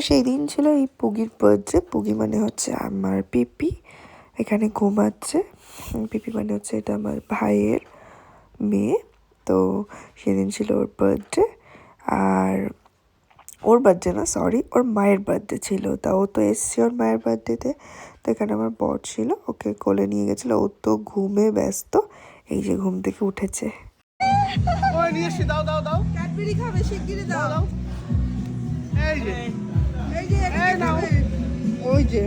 সেই দিন ছিল এই পুগির বার্থডে। পুগি মানে হচ্ছে আমার পিপি, এখানে ঘুমাচ্ছে। পিপি মানে হচ্ছে এটা আমার ভাইয়ের মেয়ে। তো সেদিন ছিল ওর বার্থডে, আর ওর বার্থডে না, সরি, ওর মায়ের বার্থডে ছিল। তা ও তো এসছে ওর মায়ের বার্থডেতে। তো এখানে আমার বর ছিল, ওকে কোলে নিয়ে গেছিলো। ও তো ঘুমে ব্যস্ত, এই যে ঘুম থেকে উঠেছে। ওই যে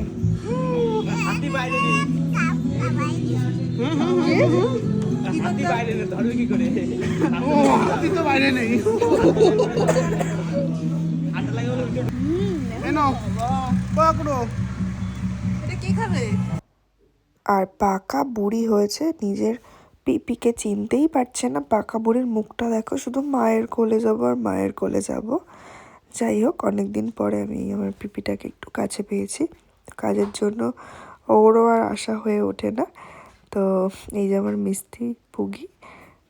বাইরে নেই। আর পাকা বুড়ি হয়েছে, নিজের পিপিকে চিনতেই পারছে না। পাকা বুড়ির মুখটা দেখো, শুধু মায়ের কোলে যাবো আর মায়ের কোলে যাব। যাই হোক, অনেকদিন পরে আমি আমার পিপিটাকে একটু কাছে পেয়েছি। কাজের জন্য ওরও আর আশা হয়ে ওঠে না। তো এই যে আমার মিস্ত্রি পুগি,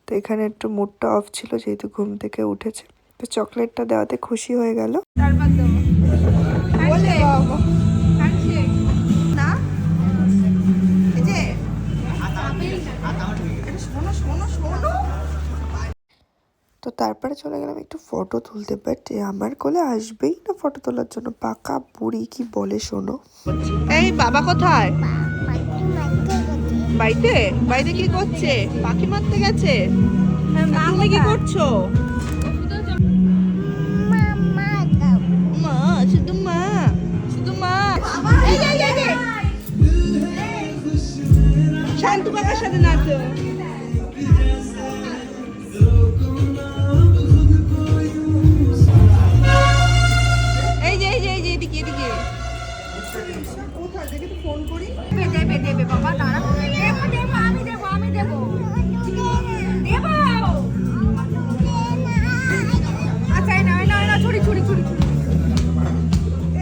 তো এখানে একটু মুডটা অফ ছিল যেহেতু ঘুম থেকে উঠেছে। তো চকলেটটা দেওয়াতে খুশি হয়ে গেল। তো তারপরে চলে গেলাম একটু ফটো তুলতে। বাট আমার কোলে আসবেই না ফটো তোলার জন্য। পাকা বুড়ি কি বলে শোনো। এই বাবা কোথায়? বাইতে বাইরে কি করছে? পাখি মারতে গেছে। তুমি কি করছো? মা, শুধু মা, শুধু মা। শান্তু কাকার সাথে নাচো। এই যে এদিকে এদিকে। কোথায় দেখে তো ফোন করি। দেবে বাবা, তারা আমি দেবো আচ্ছা না ছুরি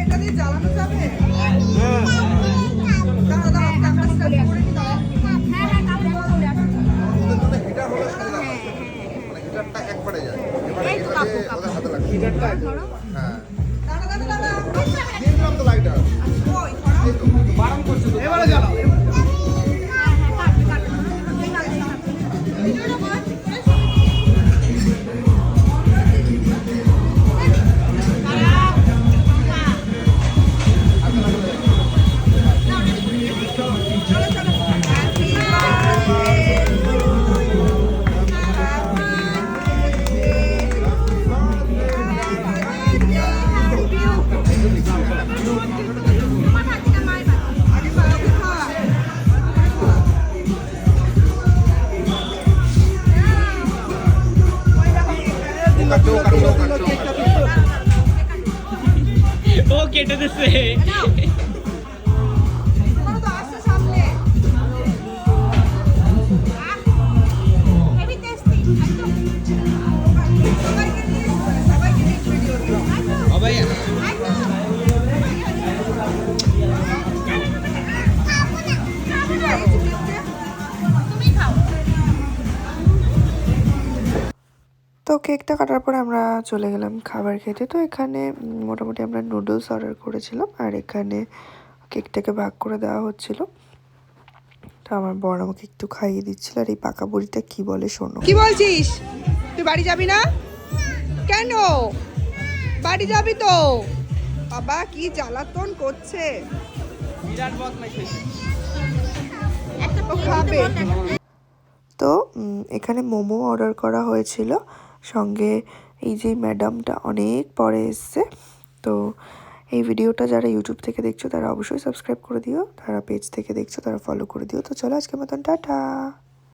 এটা দিয়ে জ্বালানো যাবে। ও কেটে দিছে। তো কেকটা কাটার পরে আমরা চলে গেলাম খাবার খেতে। তো এখানে মোটামুটি আমরা নুডলস অর্ডার করেছিলাম, আর এখানে কেকটাকে ভাগ করে দেওয়া হচ্ছিল। তো আমার বর আমাকে একটু খাইয়ে দিচ্ছিল। আর এই পাকা বুড়িটা কি বলে শোনো। কি বলছিস? তুই বাড়ি যাবি না কেন? বাড়ি যাবি তো? বাবা কি জ্বালাতন করছে। তো এখানে মোমো অর্ডার করা হয়েছিল, সঙ্গে এই যে ম্যাডামটা অনেক পরে এসছে। তো এই ভিডিওটা যারা ইউটিউব থেকে দেখছো তারা অবশ্যই সাবস্ক্রাইব করে দিও, যারা পেজ থেকে দেখছো তারা ফলো করে দিও। তো চলো আজকের মতন টাটা।